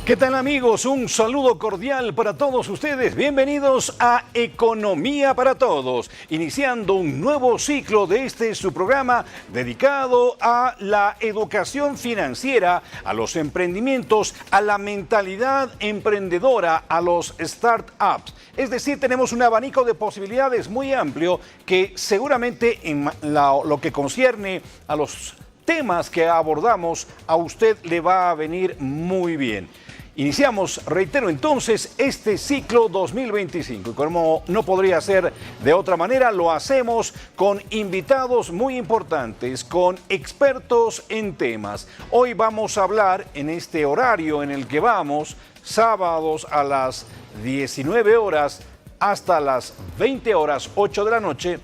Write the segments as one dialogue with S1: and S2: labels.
S1: ¿Qué tal, amigos? Un saludo cordial para todos ustedes. Bienvenidos a Economía para Todos, iniciando un nuevo ciclo de su programa dedicado a la educación financiera, a los emprendimientos, a la mentalidad emprendedora, a los startups. Es decir, tenemos un abanico de posibilidades muy amplio que seguramente en lo que concierne a los temas que abordamos, a usted le va a venir muy bien. Iniciamos, reitero entonces, este ciclo 2025 y como no podría ser de otra manera, lo hacemos con invitados muy importantes, con expertos en temas. Hoy vamos a hablar en este horario en el que vamos, sábados a las 19 horas hasta las 20 horas, 8 de la noche,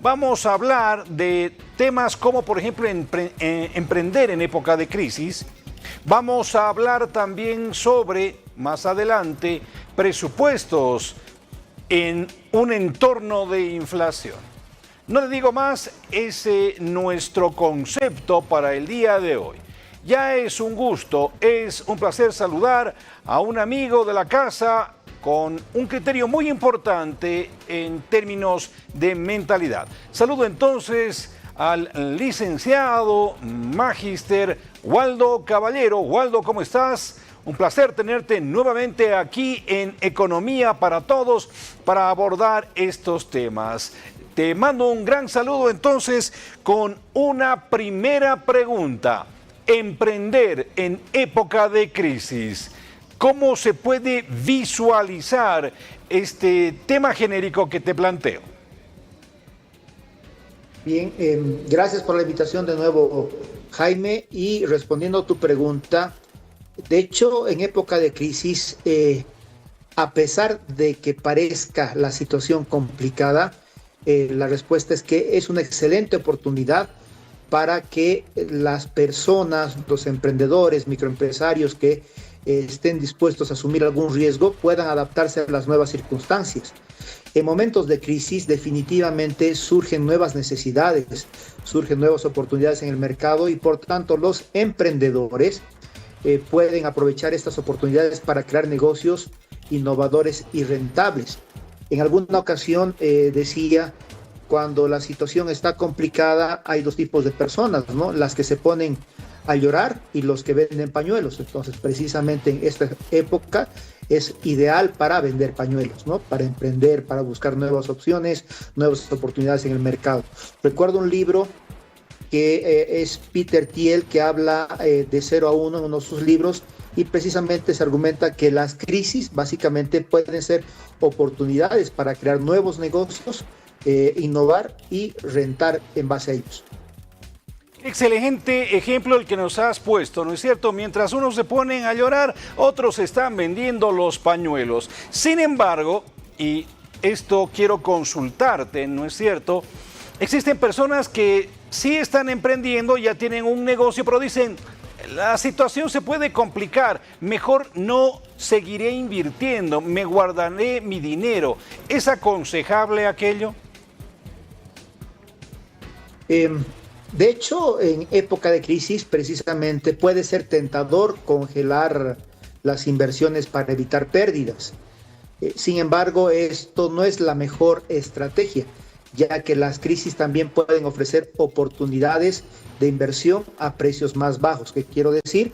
S1: vamos a hablar de temas como, por ejemplo, emprender en época de crisis. Vamos a hablar también sobre, más adelante, presupuestos en un entorno de inflación. No le digo más, ese es nuestro concepto para el día de hoy. Ya es un gusto, es un placer saludar a un amigo de la casa con un criterio muy importante en términos de mentalidad. Saludo entonces al licenciado magíster Waldo Caballero. Waldo, ¿cómo estás? Un placer tenerte nuevamente aquí en Economía para Todos para abordar estos temas. Te mando un gran saludo entonces con una primera pregunta. Emprender en época de crisis. ¿Cómo se puede visualizar este tema genérico que te planteo?
S2: Bien, gracias por la invitación de nuevo, Jaime, y respondiendo a tu pregunta, de hecho, en época de crisis, a pesar de que parezca la situación complicada, la respuesta es que es una excelente oportunidad para que las personas, los emprendedores, microempresarios que estén dispuestos a asumir algún riesgo, puedan adaptarse a las nuevas circunstancias. En momentos de crisis definitivamente surgen nuevas necesidades, surgen nuevas oportunidades en el mercado y por tanto los emprendedores pueden aprovechar estas oportunidades para crear negocios innovadores y rentables. En alguna ocasión decía, cuando la situación está complicada hay dos tipos de personas, ¿no? Las que se ponen a llorar y los que venden pañuelos. Entonces, precisamente en esta época es ideal para vender pañuelos, ¿no? Para emprender, para buscar nuevas opciones, nuevas oportunidades en el mercado. Recuerdo un libro que es Peter Thiel, que habla de 0 a 1 en uno de sus libros, y precisamente se argumenta que las crisis básicamente pueden ser oportunidades para crear nuevos negocios, innovar y rentar en base a ellos.
S1: Excelente ejemplo el que nos has puesto, ¿no es cierto? Mientras unos se ponen a llorar, otros están vendiendo los pañuelos. Sin embargo, y esto quiero consultarte, ¿no es cierto? Existen personas que sí están emprendiendo, ya tienen un negocio, pero dicen, la situación se puede complicar, mejor no seguiré invirtiendo, me guardaré mi dinero. ¿Es aconsejable aquello?
S2: De hecho, en época de crisis, precisamente puede ser tentador congelar las inversiones para evitar pérdidas. Sin embargo, esto no es la mejor estrategia, ya que las crisis también pueden ofrecer oportunidades de inversión a precios más bajos. ¿Qué quiero decir?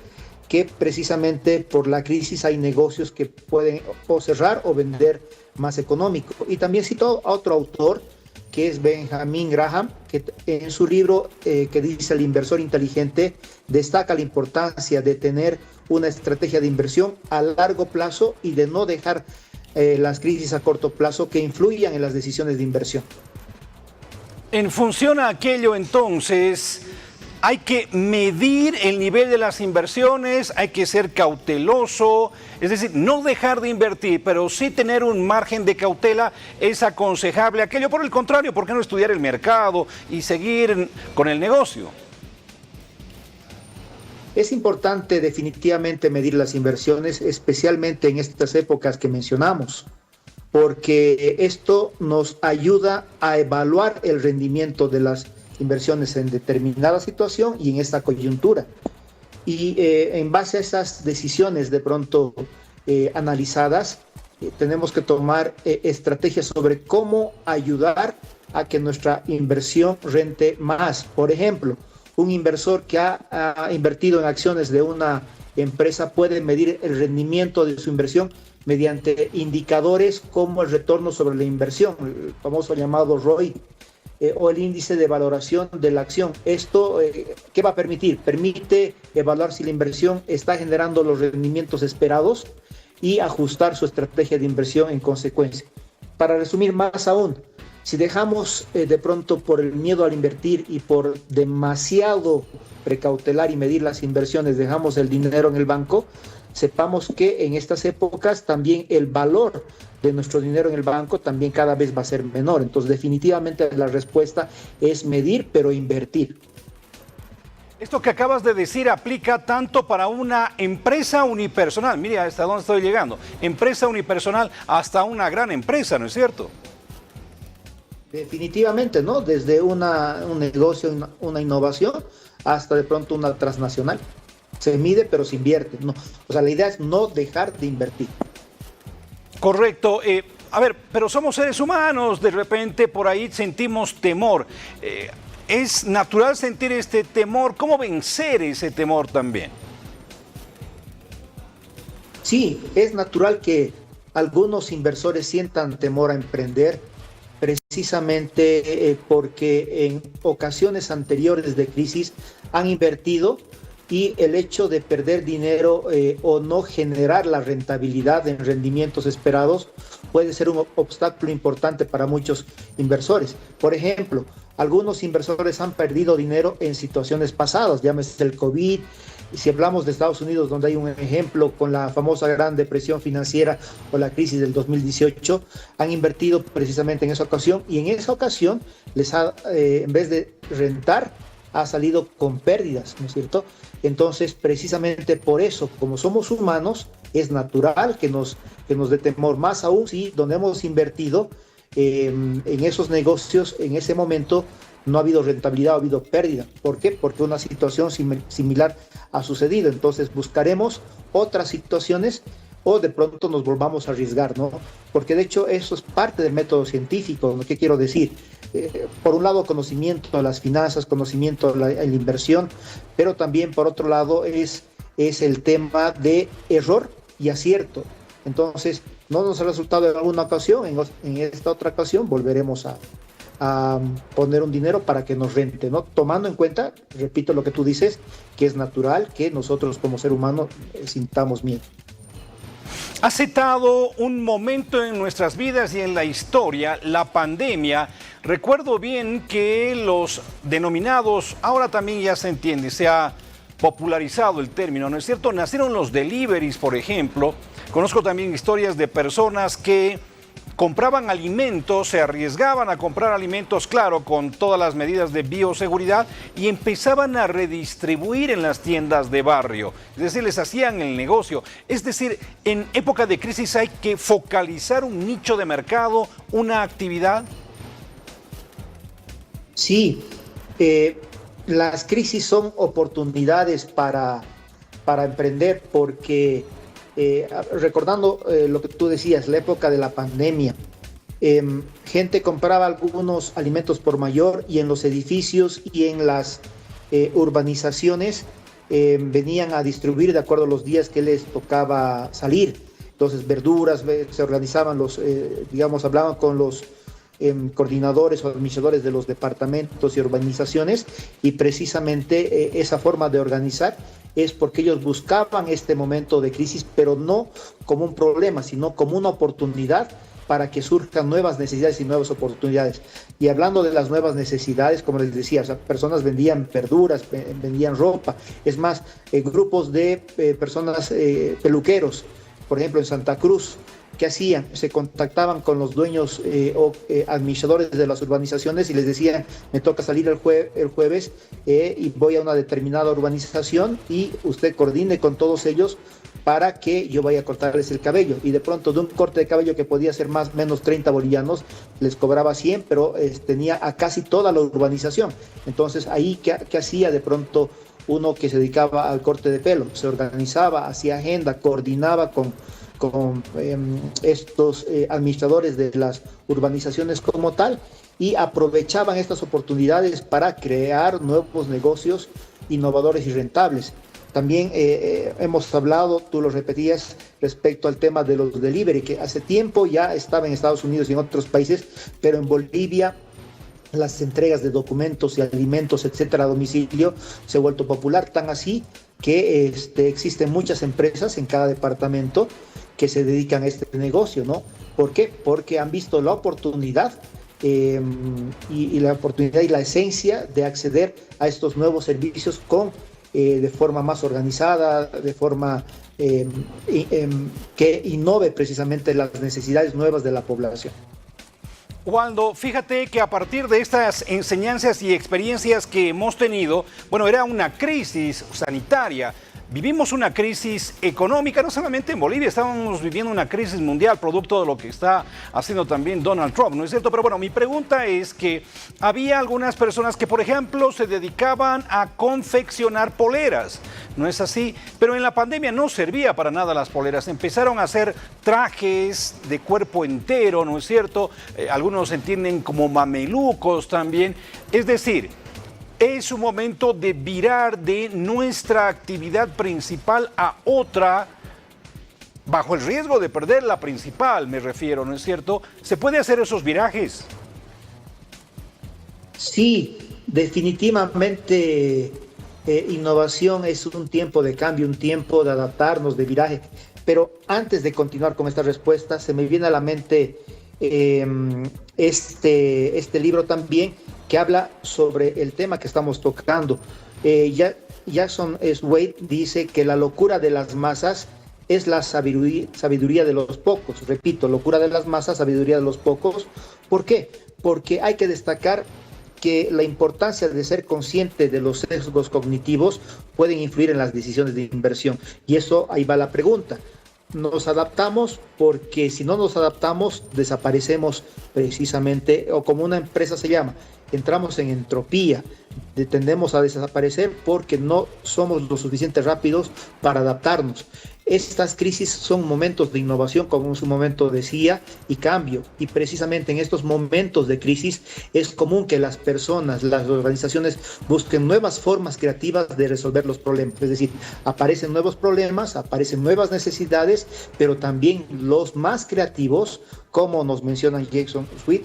S2: Que precisamente por la crisis hay negocios que pueden o cerrar o vender más económico. Y también cito a otro autor, que es Benjamin Graham, que en su libro que dice El inversor inteligente, destaca la importancia de tener una estrategia de inversión a largo plazo y de no dejar las crisis a corto plazo que influyan en las decisiones de inversión.
S1: En función a aquello, entonces, hay que medir el nivel de las inversiones, hay que ser cauteloso, es decir, no dejar de invertir, pero sí tener un margen de cautela es aconsejable aquello. Por el contrario, ¿por qué no estudiar el mercado y seguir con el negocio?
S2: Es importante definitivamente medir las inversiones, especialmente en estas épocas que mencionamos, porque esto nos ayuda a evaluar el rendimiento de las inversiones en determinada situación y en esta coyuntura. Y en base a esas decisiones de pronto analizadas, tenemos que tomar estrategias sobre cómo ayudar a que nuestra inversión rente más. Por ejemplo, un inversor que ha invertido en acciones de una empresa puede medir el rendimiento de su inversión mediante indicadores como el retorno sobre la inversión, el famoso llamado ROI, o el índice de valoración de la acción. Esto, ¿qué va a permitir? Permite evaluar si la inversión está generando los rendimientos esperados y ajustar su estrategia de inversión en consecuencia. Para resumir más aún, si dejamos de pronto por el miedo al invertir y por demasiado precautelar y medir las inversiones, dejamos el dinero en el banco, sepamos que en estas épocas también el valor de nuestro dinero en el banco también cada vez va a ser menor. Entonces, definitivamente la respuesta es medir, pero invertir.
S1: Esto que acabas de decir aplica tanto para una empresa unipersonal. Mire hasta dónde estoy llegando. Empresa unipersonal hasta una gran empresa, ¿no es cierto?
S2: Definitivamente, ¿no? Desde un negocio, una innovación, hasta de pronto una transnacional. Se mide, pero se invierte. No. O sea, la idea es no dejar de invertir.
S1: Correcto. A ver, pero somos seres humanos, de repente por ahí sentimos temor. ¿Es natural sentir este temor? ¿Cómo vencer ese temor también?
S2: Sí, es natural que algunos inversores sientan temor a emprender, precisamente porque en ocasiones anteriores de crisis han invertido y el hecho de perder dinero o no generar la rentabilidad en rendimientos esperados puede ser un obstáculo importante para muchos inversores. Por ejemplo, algunos inversores han perdido dinero en situaciones pasadas, llámese el COVID. Si hablamos de Estados Unidos, donde hay un ejemplo con la famosa Gran Depresión Financiera o la crisis del 2018, han invertido precisamente en esa ocasión y en esa ocasión en vez de rentar, ha salido con pérdidas, ¿no es cierto? Entonces, precisamente por eso, como somos humanos, es natural que nos dé temor, más aún si donde hemos invertido en esos negocios, en ese momento, no ha habido rentabilidad, ha habido pérdida. ¿Por qué? Porque una situación similar ha sucedido. Entonces buscaremos otras situaciones o de pronto nos volvamos a arriesgar, ¿no? Porque de hecho eso es parte del método científico. ¿Qué quiero decir? Por un lado, conocimiento de las finanzas, conocimiento de la inversión, pero también por otro lado es el tema de error y acierto. Entonces, no nos ha resultado en alguna ocasión, en esta otra ocasión volveremos a poner un dinero para que nos rente, ¿no? Tomando en cuenta, repito lo que tú dices, que es natural que nosotros como ser humano sintamos miedo.
S1: Ha citado un momento en nuestras vidas y en la historia, la pandemia. Recuerdo bien que los denominados, ahora también ya se entiende, se ha popularizado el término, ¿no es cierto? Nacieron los deliveries, por ejemplo. Conozco también historias de personas que compraban alimentos, se arriesgaban a comprar alimentos, claro, con todas las medidas de bioseguridad, y empezaban a redistribuir en las tiendas de barrio. Es decir, les hacían el negocio. Es decir, en época de crisis hay que focalizar un nicho de mercado, una actividad.
S2: Sí, las crisis son oportunidades para emprender porque... recordando lo que tú decías, la época de la pandemia, gente compraba algunos alimentos por mayor y en los edificios y en las urbanizaciones venían a distribuir de acuerdo a los días que les tocaba salir. Entonces, verduras, se organizaban hablaban con los coordinadores o administradores de los departamentos y urbanizaciones, y precisamente esa forma de organizar es porque ellos buscaban este momento de crisis, pero no como un problema, sino como una oportunidad para que surjan nuevas necesidades y nuevas oportunidades. Y hablando de las nuevas necesidades, como les decía, o sea, personas vendían verduras, vendían ropa, es más, grupos de personas, peluqueros, por ejemplo en Santa Cruz, ¿qué hacían? Se contactaban con los dueños o administradores de las urbanizaciones y les decían, me toca salir el jueves y voy a una determinada urbanización y usted coordine con todos ellos para que yo vaya a cortarles el cabello. Y de pronto de un corte de cabello que podía ser más o menos 30 bolivianos, les cobraba 100, pero tenía a casi toda la urbanización. Entonces ahí, ¿qué hacía? De pronto uno que se dedicaba al corte de pelo, se organizaba, hacía agenda, coordinaba con estos administradores de las urbanizaciones como tal y aprovechaban estas oportunidades para crear nuevos negocios innovadores y rentables. También hemos hablado, tú lo repetías, respecto al tema de los delivery, que hace tiempo ya estaba en Estados Unidos y en otros países, pero en Bolivia las entregas de documentos y alimentos, etcétera, a domicilio se ha vuelto popular, tan así que existen muchas empresas en cada departamento que se dedican a este negocio, ¿no? ¿Por qué? Porque han visto la oportunidad y la oportunidad y la esencia de acceder a estos nuevos servicios de forma más organizada, de forma que innove precisamente las necesidades nuevas de la población.
S1: Waldo, fíjate que a partir de estas enseñanzas y experiencias que hemos tenido, bueno, era una crisis sanitaria. Vivimos una crisis económica, no solamente en Bolivia, estamos viviendo una crisis mundial, producto de lo que está haciendo también Donald Trump, ¿no es cierto? Pero bueno, mi pregunta es que había algunas personas que, por ejemplo, se dedicaban a confeccionar poleras, ¿no es así? Pero en la pandemia no servía para nada las poleras, empezaron a hacer trajes de cuerpo entero, ¿no es cierto? Algunos entienden como mamelucos también, es decir, es un momento de virar de nuestra actividad principal a otra, bajo el riesgo de perder la principal, me refiero, ¿no es cierto? ¿Se puede hacer esos virajes?
S2: Sí, definitivamente innovación es un tiempo de cambio, un tiempo de adaptarnos, de viraje. Pero antes de continuar con esta respuesta, se me viene a la mente este libro también, que habla sobre el tema que estamos tocando. Jackson Wade dice que la locura de las masas es la sabiduría de los pocos. Repito, locura de las masas, sabiduría de los pocos. ¿Por qué? Porque hay que destacar que la importancia de ser consciente de los sesgos cognitivos pueden influir en las decisiones de inversión. Y eso, ahí va la pregunta. Nos adaptamos porque si no nos adaptamos desaparecemos precisamente, o como una empresa se llama, entramos en entropía, tendemos a desaparecer porque no somos lo suficiente rápidos para adaptarnos. Estas crisis son momentos de innovación, como en su momento decía, y cambio. Y precisamente en estos momentos de crisis es común que las personas, las organizaciones busquen nuevas formas creativas de resolver los problemas. Es decir, aparecen nuevos problemas, aparecen nuevas necesidades, pero también los más creativos, como nos menciona Jackson Wade,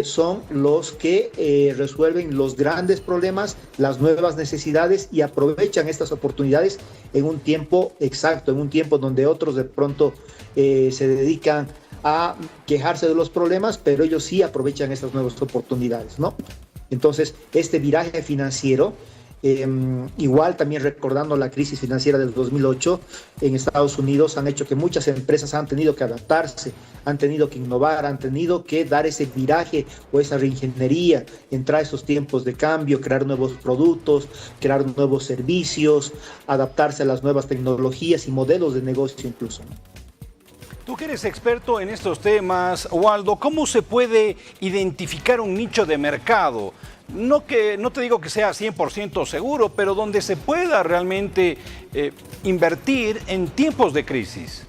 S2: son los que resuelven los grandes problemas, las nuevas necesidades y aprovechan estas oportunidades en un tiempo exacto, en un tiempo donde otros de pronto se dedican a quejarse de los problemas, pero ellos sí aprovechan estas nuevas oportunidades, ¿no? Entonces, este viraje financiero, igual también recordando la crisis financiera del 2008 en Estados Unidos, han hecho que muchas empresas han tenido que adaptarse, han tenido que innovar, han tenido que dar ese viraje o esa reingeniería, entrar a esos tiempos de cambio, crear nuevos productos, crear nuevos servicios, adaptarse a las nuevas tecnologías y modelos de negocio incluso.
S1: Tú que eres experto en estos temas, Waldo, ¿cómo se puede identificar un nicho de mercado? No te digo que sea 100% seguro, pero donde se pueda realmente invertir en tiempos de crisis.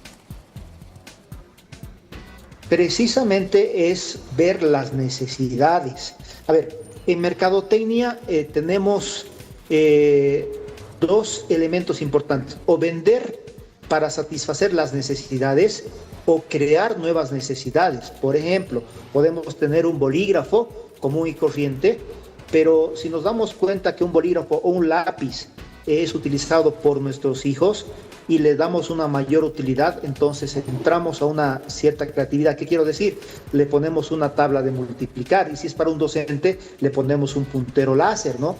S2: Precisamente es ver las necesidades. A ver, en mercadotecnia tenemos dos elementos importantes: o vender para satisfacer las necesidades o crear nuevas necesidades. Por ejemplo, podemos tener un bolígrafo común y corriente, pero si nos damos cuenta que un bolígrafo o un lápiz es utilizado por nuestros hijos y le damos una mayor utilidad, entonces entramos a una cierta creatividad. ¿Qué quiero decir? Le ponemos una tabla de multiplicar, y si es para un docente, le ponemos un puntero láser, ¿no?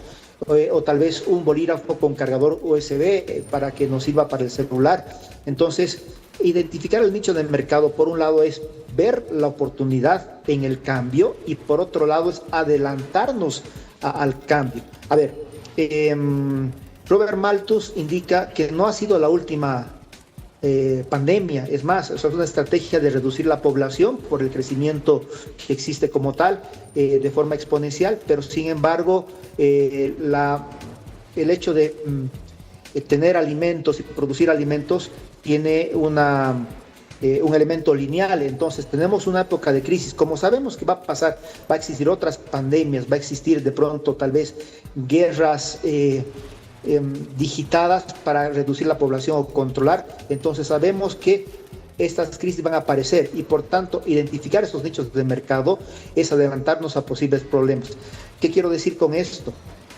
S2: O tal vez un bolígrafo con cargador USB para que nos sirva para el celular. Entonces, identificar el nicho del mercado, por un lado, es ver la oportunidad en el cambio, y por otro lado es adelantarnos al cambio. A ver, Robert Malthus indica que no ha sido la última pandemia, es más, es una estrategia de reducir la población por el crecimiento que existe como tal, de forma exponencial, pero sin embargo el hecho de tener alimentos y producir alimentos tiene un elemento lineal. Entonces tenemos una época de crisis. Como sabemos que va a pasar, va a existir otras pandemias, va a existir de pronto tal vez guerras digitadas para reducir la población o controlar. Entonces sabemos que estas crisis van a aparecer y por tanto identificar esos nichos de mercado es adelantarnos a posibles problemas. ¿Qué quiero decir con esto?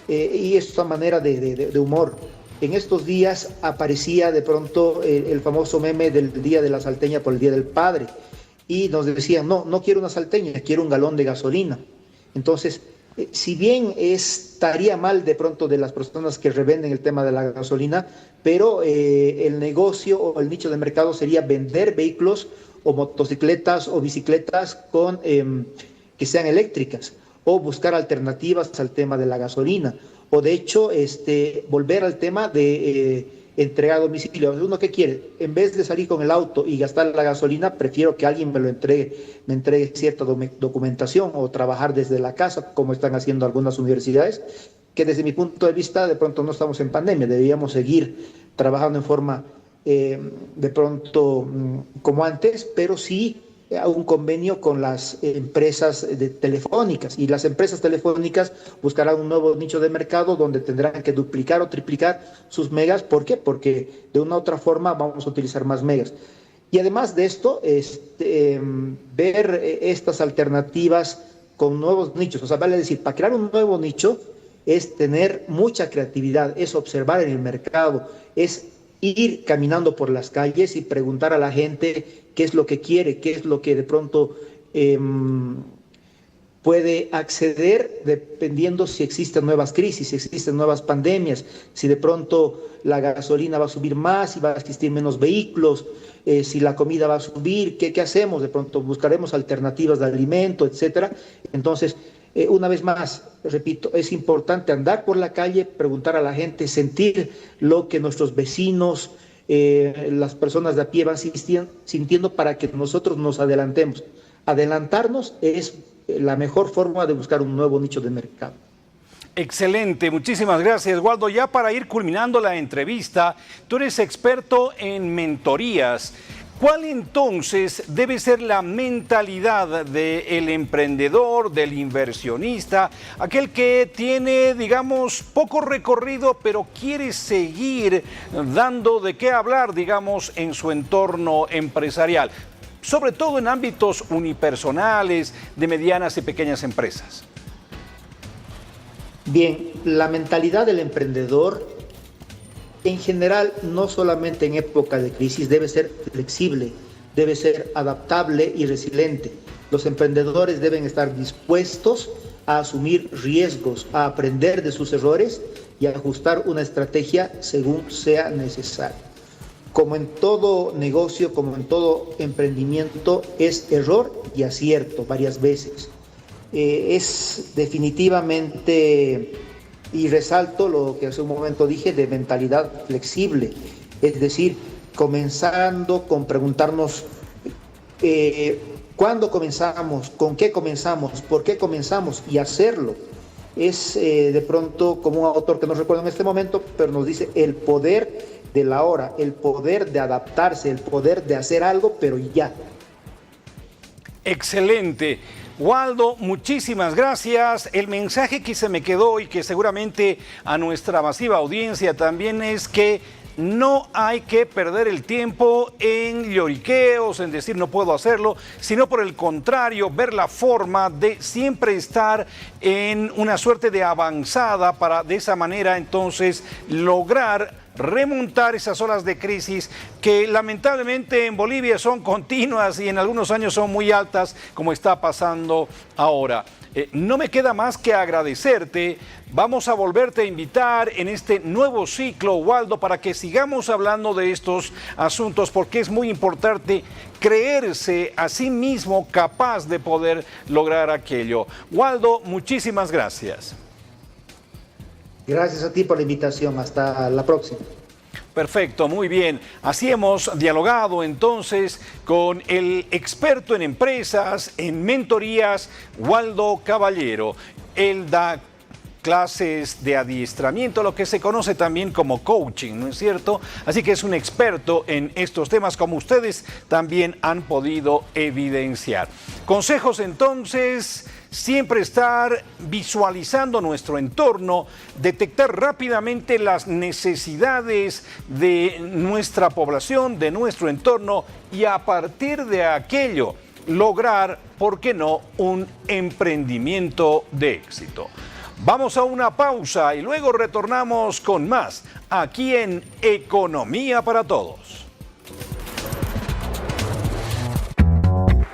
S2: Y esto a manera de humor. En estos días aparecía de pronto el famoso meme del Día de la Salteña por el Día del Padre y nos decían, no quiero una salteña, quiero un galón de gasolina. Entonces, si bien estaría mal de pronto de las personas que revenden el tema de la gasolina, pero el negocio o el nicho de mercado sería vender vehículos o motocicletas o bicicletas que sean eléctricas o buscar alternativas al tema de la gasolina o de hecho volver al tema de entrega a domicilio. ¿Uno qué quiere? En vez de salir con el auto y gastar la gasolina, prefiero que alguien me entregue cierta documentación o trabajar desde la casa, como están haciendo algunas universidades, que desde mi punto de vista de pronto no estamos en pandemia, deberíamos seguir trabajando en forma de pronto como antes, pero sí a un convenio con las empresas telefónicas y las empresas telefónicas buscarán un nuevo nicho de mercado donde tendrán que duplicar o triplicar sus megas. ¿Por qué? Porque de una u otra forma vamos a utilizar más megas. Y además de esto, ver estas alternativas con nuevos nichos. O sea, vale decir, para crear un nuevo nicho es tener mucha creatividad, es observar en el mercado, es ir caminando por las calles y preguntar a la gente qué es lo que quiere, qué es lo que de pronto puede acceder dependiendo si existen nuevas crisis, si existen nuevas pandemias, si de pronto la gasolina va a subir más y va a existir menos vehículos, si la comida va a subir, ¿qué hacemos? De pronto buscaremos alternativas de alimento, etcétera. Entonces, una vez más, repito, es importante andar por la calle, preguntar a la gente, sentir lo que nuestros vecinos, las personas de a pie van sintiendo para que nosotros nos adelantemos. Adelantarnos es la mejor forma de buscar un nuevo nicho de mercado.
S1: Excelente, muchísimas gracias, Waldo. Ya para ir culminando la entrevista, tú eres experto en mentorías. ¿Cuál entonces debe ser la mentalidad del emprendedor, del inversionista, aquel que tiene, digamos, poco recorrido, pero quiere seguir dando de qué hablar, digamos, en su entorno empresarial, sobre todo en ámbitos unipersonales, de medianas y pequeñas empresas?
S2: Bien, la mentalidad del emprendedor en general, no solamente en época de crisis, debe ser flexible, debe ser adaptable y resiliente. Los emprendedores deben estar dispuestos a asumir riesgos, a aprender de sus errores y a ajustar una estrategia según sea necesario. Como en todo negocio, como en todo emprendimiento, es error y acierto varias veces. Es definitivamente... Y resalto lo que hace un momento dije de mentalidad flexible, es decir, comenzando con preguntarnos cuándo comenzamos, con qué comenzamos, por qué comenzamos y hacerlo. Es de pronto como un autor que no recuerdo en este momento, pero nos dice el poder de la hora, el poder de adaptarse, el poder de hacer algo, pero ya.
S1: Excelente. Waldo, muchísimas gracias. El mensaje que se me quedó y que seguramente a nuestra masiva audiencia también es que no hay que perder el tiempo en lloriqueos, en decir no puedo hacerlo, sino por el contrario, ver la forma de siempre estar en una suerte de avanzada para de esa manera entonces lograr remontar esas olas de crisis que lamentablemente en Bolivia son continuas y en algunos años son muy altas, como está pasando ahora. No me queda más que agradecerte. Vamos a volverte a invitar en este nuevo ciclo, Waldo, para que sigamos hablando de estos asuntos, porque es muy importante creerse a sí mismo capaz de poder lograr aquello. Waldo, muchísimas gracias.
S2: Gracias a ti por la invitación. Hasta la próxima.
S1: Perfecto, muy bien. Así hemos dialogado entonces con el experto en empresas, en mentorías, Waldo Caballero. Él da clases de adiestramiento, lo que se conoce también como coaching, ¿no es cierto? Así que es un experto en estos temas, como ustedes también han podido evidenciar. Consejos entonces: siempre estar visualizando nuestro entorno, detectar rápidamente las necesidades de nuestra población, de nuestro entorno, y a partir de aquello lograr, ¿por qué no?, un emprendimiento de éxito. Vamos a una pausa y luego retornamos con más aquí en Economía para Todos.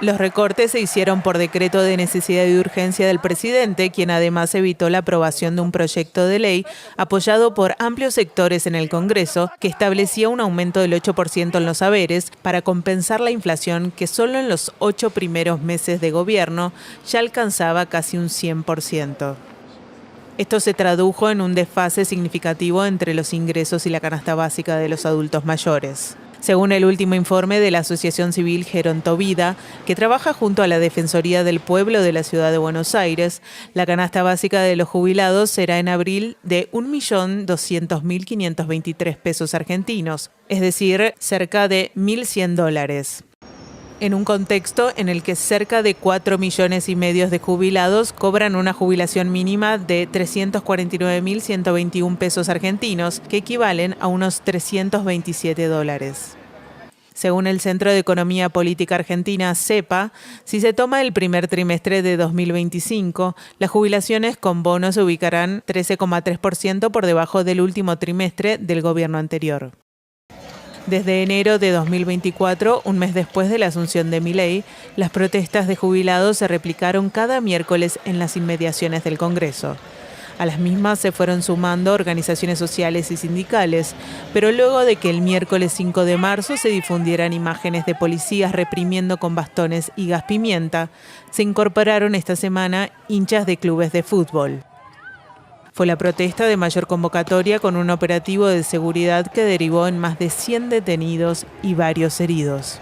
S3: Los recortes se hicieron por decreto de necesidad y urgencia del presidente, quien además evitó la aprobación de un proyecto de ley apoyado por amplios sectores en el Congreso que establecía un aumento del 8% en los haberes para compensar la inflación que solo en los 8 primeros meses de gobierno ya alcanzaba casi un 100%. Esto se tradujo en un desfase significativo entre los ingresos y la canasta básica de los adultos mayores. Según el último informe de la Asociación Civil Gerontovida, que trabaja junto a la Defensoría del Pueblo de la Ciudad de Buenos Aires, la canasta básica de los jubilados será en abril de 1.200.523 pesos argentinos, es decir, cerca de $1.100. En un contexto en el que cerca de 4,5 millones de jubilados cobran una jubilación mínima de 349.121 pesos argentinos, que equivalen a unos $327. Según el Centro de Economía Política Argentina, CEPA, si se toma el primer trimestre de 2025, las jubilaciones con bono se ubicarán 13,3% por debajo del último trimestre del gobierno anterior. Desde enero de 2024, un mes después de la asunción de Milei, las protestas de jubilados se replicaron cada miércoles en las inmediaciones del Congreso. A las mismas se fueron sumando organizaciones sociales y sindicales, pero luego de que el miércoles 5 de marzo se difundieran imágenes de policías reprimiendo con bastones y gas pimienta, se incorporaron esta semana hinchas de clubes de fútbol. Fue la protesta de mayor convocatoria, con un operativo de seguridad que derivó en más de 100 detenidos y varios heridos.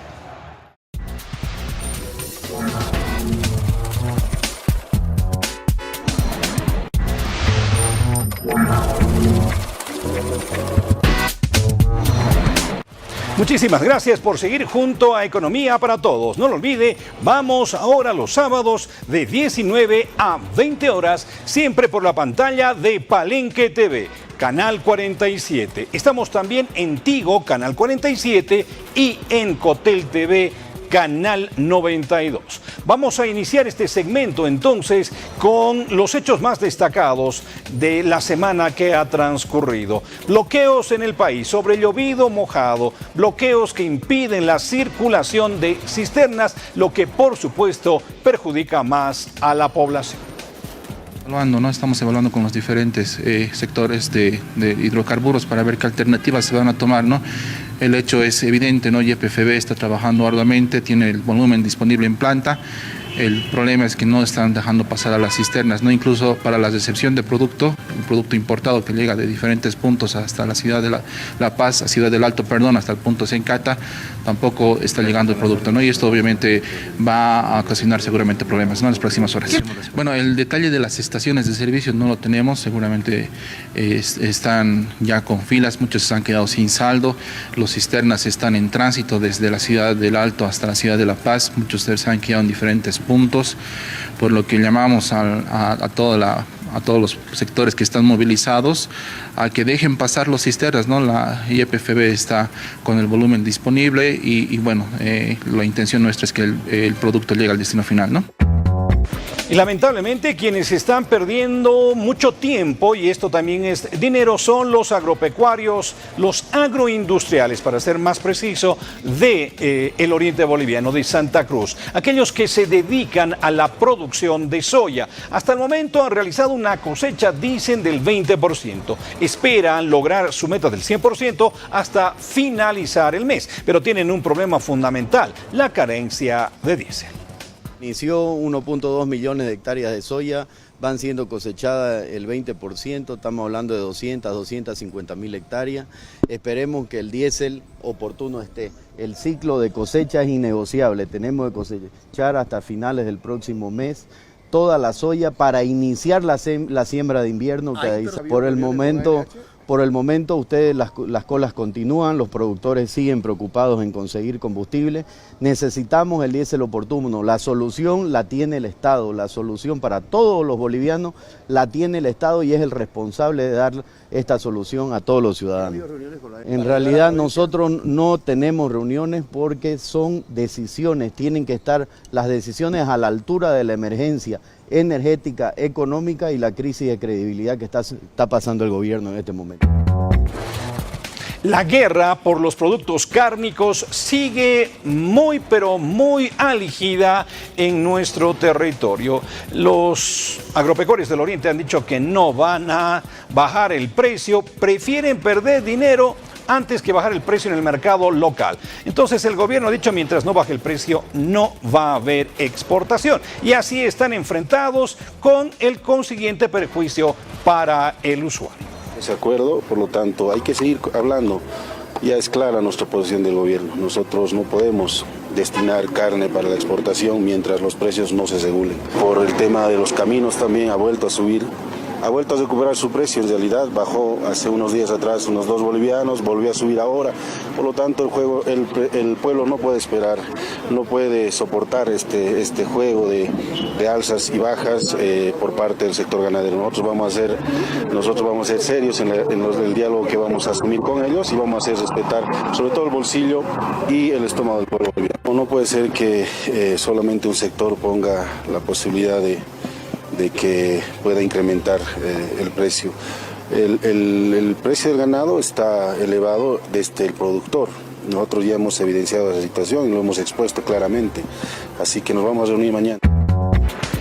S1: Muchísimas gracias por seguir junto a Economía para Todos. No lo olvide, vamos ahora los sábados de 19 a 20 horas, siempre por la pantalla de Palenque TV, Canal 47. Estamos también en Tigo, Canal 47, y en Cotel TV, Canal 92. Vamos a iniciar este segmento entonces con los hechos más destacados de la semana que ha transcurrido. Bloqueos en el país, sobre llovido mojado, bloqueos que impiden la circulación de cisternas, lo que por supuesto perjudica más a la población.
S4: ¿No? Estamos evaluando con los diferentes sectores de hidrocarburos para ver qué alternativas se van a tomar, ¿no? El hecho es evidente, ¿no? YPFB está trabajando arduamente, tiene el volumen disponible en planta. El problema es que no están dejando pasar a las cisternas, ¿no? Incluso para la recepción de producto, un producto importado que llega de diferentes puntos hasta la ciudad de La Paz, a Ciudad del Alto, hasta el punto Sencata, tampoco está llegando el producto, ¿no? Y esto obviamente va a ocasionar seguramente problemas, ¿no?, en las próximas horas. Bueno, el detalle de las estaciones de servicio no lo tenemos, seguramente están ya con filas, muchos se han quedado sin saldo, los cisternas están en tránsito desde la Ciudad del Alto hasta la Ciudad de La Paz, muchos de ellos se han quedado en diferentes puntos, por lo que llamamos a todos los sectores que están movilizados a que dejen pasar los cisternas, ¿no? La YPFB está con el volumen disponible y bueno, la intención nuestra es que el producto llegue al destino final, ¿no?
S1: Y lamentablemente quienes están perdiendo mucho tiempo, y esto también es dinero, son los agropecuarios, los agroindustriales, para ser más preciso, de el oriente boliviano, de Santa Cruz. Aquellos que se dedican a la producción de soya. Hasta el momento han realizado una cosecha, dicen, del 20%. Esperan lograr su meta del 100% hasta finalizar el mes, pero tienen un problema fundamental: la carencia de diésel.
S5: Inició 1.2 millones de hectáreas de soya, van siendo cosechadas el 20%, estamos hablando de 250 mil hectáreas. Esperemos que el diésel oportuno esté. El ciclo de cosecha es innegociable, tenemos que cosechar hasta finales del próximo mes. toda la soya para iniciar la siembra de invierno. Por el momento ustedes las colas continúan, los productores siguen preocupados en conseguir combustible. Necesitamos el diésel oportuno. La solución la tiene el Estado, la solución para todos los bolivianos la tiene el Estado y es el responsable de dar esta solución a todos los ciudadanos. En realidad nosotros no tenemos reuniones porque son decisiones, tienen que estar las decisiones a la altura de la emergencia energética, económica y la crisis de credibilidad que está pasando el gobierno en este momento.
S1: La guerra por los productos cárnicos sigue muy, pero muy álgida en nuestro territorio. Los agropecuarios del Oriente han dicho que no van a bajar el precio, prefieren perder dinero antes que bajar el precio en el mercado local. Entonces el gobierno ha dicho, mientras no baje el precio, no va a haber exportación. Y así están enfrentados con el consiguiente perjuicio para el usuario.
S6: Ese acuerdo, por lo tanto, hay que seguir hablando. Ya es clara nuestra posición del gobierno. Nosotros no podemos destinar carne para la exportación mientras los precios no se regulen. Por el tema de los caminos también ha vuelto a subir. Ha vuelto a recuperar su precio, en realidad bajó hace unos días atrás unos 2 bolivianos, volvió a subir ahora, por lo tanto el pueblo no puede esperar, no puede soportar este juego de alzas y bajas por parte del sector ganadero. Nosotros vamos a ser serios en el diálogo que vamos a asumir con ellos y vamos a hacer respetar sobre todo el bolsillo y el estómago del pueblo boliviano. No puede ser que solamente un sector ponga la posibilidad de que pueda incrementar el precio. El precio del ganado está elevado desde el productor. Nosotros ya hemos evidenciado esa situación y lo hemos expuesto claramente. Así que nos vamos a reunir mañana.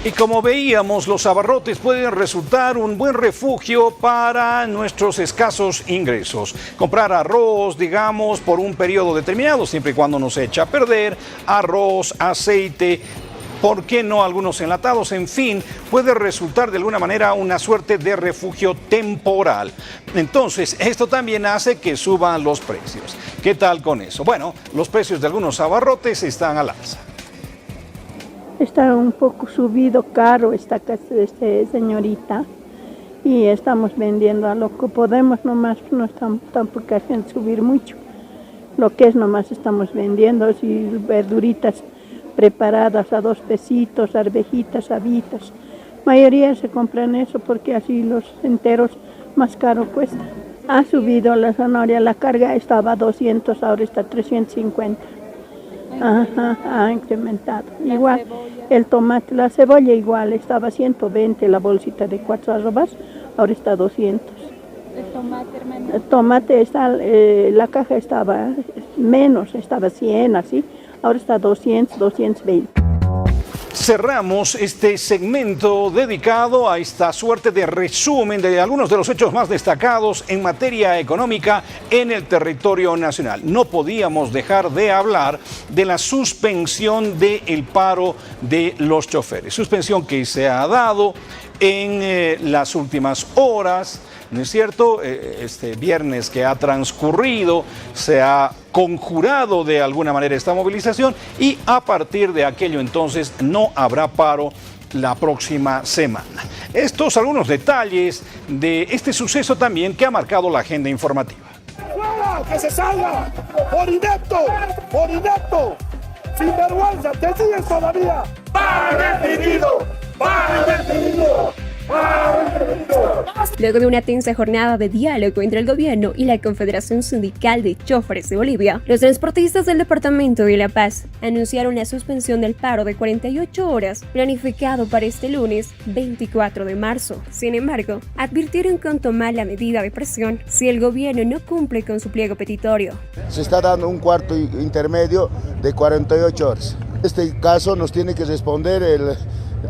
S1: Y como veíamos, los abarrotes pueden resultar un buen refugio para nuestros escasos ingresos. Comprar arroz, digamos, por un periodo determinado, siempre y cuando no se echa a perder, arroz, aceite, ¿por qué no algunos enlatados? En fin, puede resultar de alguna manera una suerte de refugio temporal. Entonces, esto también hace que suban los precios. ¿Qué tal con eso? Bueno, los precios de algunos abarrotes están al alza.
S7: Está un poco subido, caro esta señorita, y estamos vendiendo a lo que podemos nomás, no estamos tampoco haciendo subir mucho. Lo que es nomás estamos vendiendo, si verduritas preparadas a 2 pesitos, arvejitas, habitas. Mayoría se compran eso porque así los enteros más caro cuesta. Ha subido la zanahoria, la carga estaba a 200, ahora está a 350. Ajá, ha incrementado. Igual el tomate, la cebolla igual, estaba a 120 la bolsita de 4 arrobas, ahora está a 200. ¿El tomate, hermano? El tomate está, la caja estaba menos, estaba 100 así. Ahora está 200, 220.
S1: Cerramos este segmento dedicado a esta suerte de resumen de algunos de los hechos más destacados en materia económica en el territorio nacional. No podíamos dejar de hablar de la suspensión del paro de los choferes. Suspensión que se ha dado en las últimas horas. ¿No es cierto? Este viernes que ha transcurrido se ha conjurado de alguna manera esta movilización y a partir de aquello entonces no habrá paro la próxima semana. Estos algunos detalles de este suceso también que ha marcado la agenda informativa.
S8: ¡Fuera! ¡Que se salga! ¡Por inepto! ¡Por inepto! ¡Sin vergüenza! ¡Te sigues todavía! ¡Paro indefinido! ¡Paro indefinido!
S9: Luego de una tensa jornada de diálogo entre el gobierno y la Confederación Sindical de Choferes de Bolivia, los transportistas del departamento de La Paz anunciaron la suspensión del paro de 48 horas planificado para este lunes 24 de marzo. Sin embargo, advirtieron con tomar la medida de presión si el gobierno no cumple con su pliego petitorio.
S10: Se está dando un cuarto intermedio de 48 horas. En este caso nos tiene que responder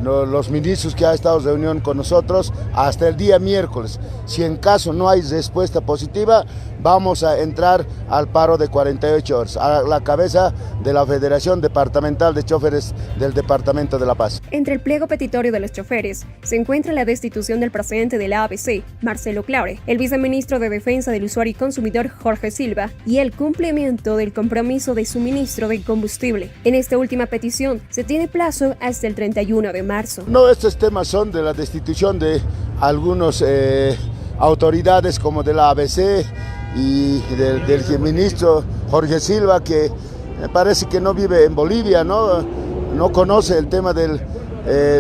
S10: los ministros que han estado en reunión con nosotros hasta el día miércoles. Si en caso no hay respuesta positiva, vamos a entrar al paro de 48 horas, a la cabeza de la Federación Departamental de Choferes del Departamento de La Paz.
S9: Entre el pliego petitorio de los choferes se encuentra la destitución del presidente de la ABC, Marcelo Claure, el viceministro de Defensa del Usuario y Consumidor, Jorge Silva, y el cumplimiento del compromiso de suministro de combustible. En esta última petición se tiene plazo hasta el 31 de marzo.
S10: No, estos temas son de la destitución de algunas autoridades como de la ABC y del ministro Jorge Silva, que me parece que no vive en Bolivia, no conoce el tema de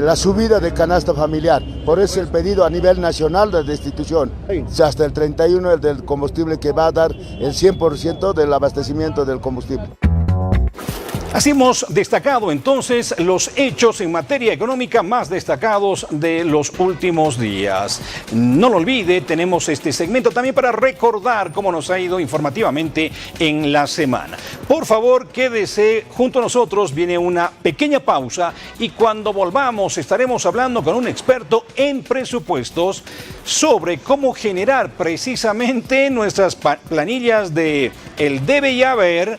S10: la subida de canasta familiar. Por eso el pedido a nivel nacional de destitución. Hasta el 31 el del combustible, que va a dar el 100% del abastecimiento del combustible.
S1: Así hemos destacado entonces los hechos en materia económica más destacados de los últimos días. No lo olvide, tenemos este segmento también para recordar cómo nos ha ido informativamente en la semana. Por favor, quédese junto a nosotros, viene una pequeña pausa y cuando volvamos estaremos hablando con un experto en presupuestos sobre cómo generar precisamente nuestras planillas de el debe y haber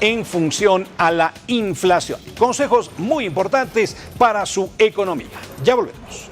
S1: en función a la inflación. Consejos muy importantes para su economía. Ya volvemos.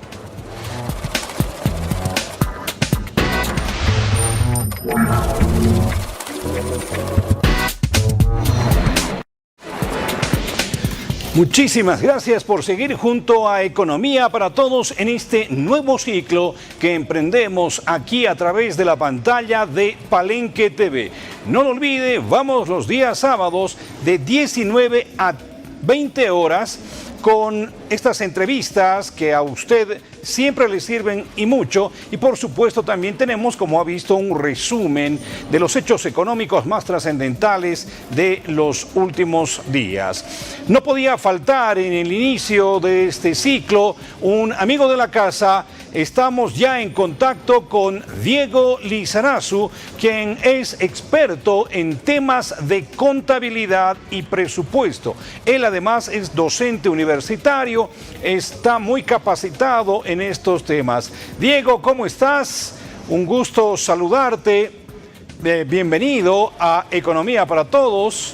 S1: Muchísimas gracias por seguir junto a Economía para Todos en este nuevo ciclo que emprendemos aquí a través de la pantalla de Palenque TV. No lo olvide, vamos los días sábados de 19 a 20 horas con estas entrevistas que a usted siempre le sirven y mucho, y por supuesto también tenemos, como ha visto, un resumen de los hechos económicos más trascendentales de los últimos días. No podía faltar en el inicio de este ciclo un amigo de la casa. Estamos ya en contacto con Diego Lizarazu, quien es experto en temas de contabilidad y presupuesto. Él además es docente universitario, está muy capacitado en estos temas. Diego, ¿cómo estás? Un gusto saludarte. Bienvenido a Economía para Todos.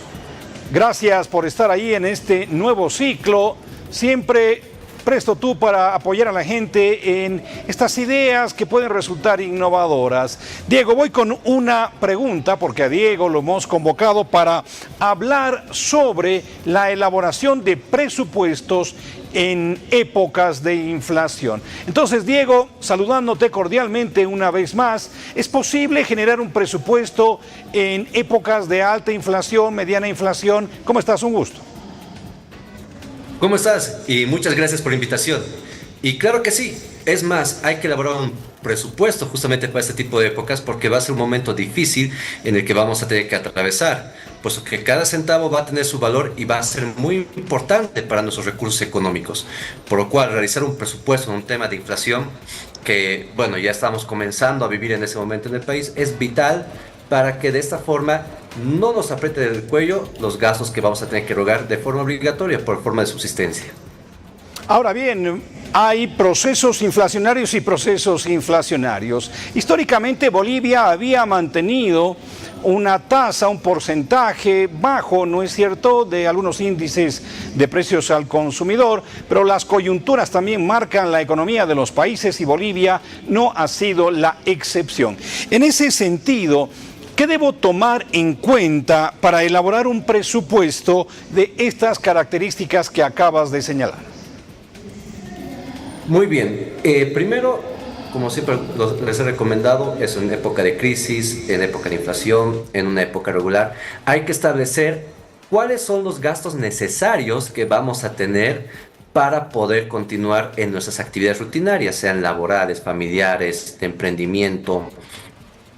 S1: Gracias por estar ahí en este nuevo ciclo. Siempre presto tú para apoyar a la gente en estas ideas que pueden resultar innovadoras. Diego, voy con una pregunta, porque a Diego lo hemos convocado para hablar sobre la elaboración de presupuestos en épocas de inflación. Entonces, Diego, saludándote cordialmente una vez más, ¿es posible generar un presupuesto en épocas de alta inflación, mediana inflación? ¿Cómo estás? Un gusto.
S11: ¿Cómo estás? Y muchas gracias por la invitación. Y claro que sí, es más, hay que elaborar un presupuesto justamente para este tipo de épocas, porque va a ser un momento difícil en el que vamos a tener que atravesar, puesto que cada centavo va a tener su valor y va a ser muy importante para nuestros recursos económicos. Por lo cual, realizar un presupuesto en un tema de inflación, que bueno, ya estamos comenzando a vivir en ese momento en el país, es vital para que de esta forma no nos apriete del cuello los gastos que vamos a tener que erogar de forma obligatoria por forma de subsistencia.
S1: Ahora bien, hay procesos inflacionarios y procesos inflacionarios. Históricamente Bolivia había mantenido una tasa, un porcentaje bajo, ¿no es cierto?, de algunos índices de precios al consumidor, pero las coyunturas también marcan la economía de los países y Bolivia no ha sido la excepción. En ese sentido, ¿qué debo tomar en cuenta para elaborar un presupuesto de estas características que acabas de señalar?
S11: Muy bien. Primero, como siempre les he recomendado, es en época de crisis, en época de inflación, en una época regular. Hay que establecer cuáles son los gastos necesarios que vamos a tener para poder continuar en nuestras actividades rutinarias, sean laborales, familiares, de emprendimiento,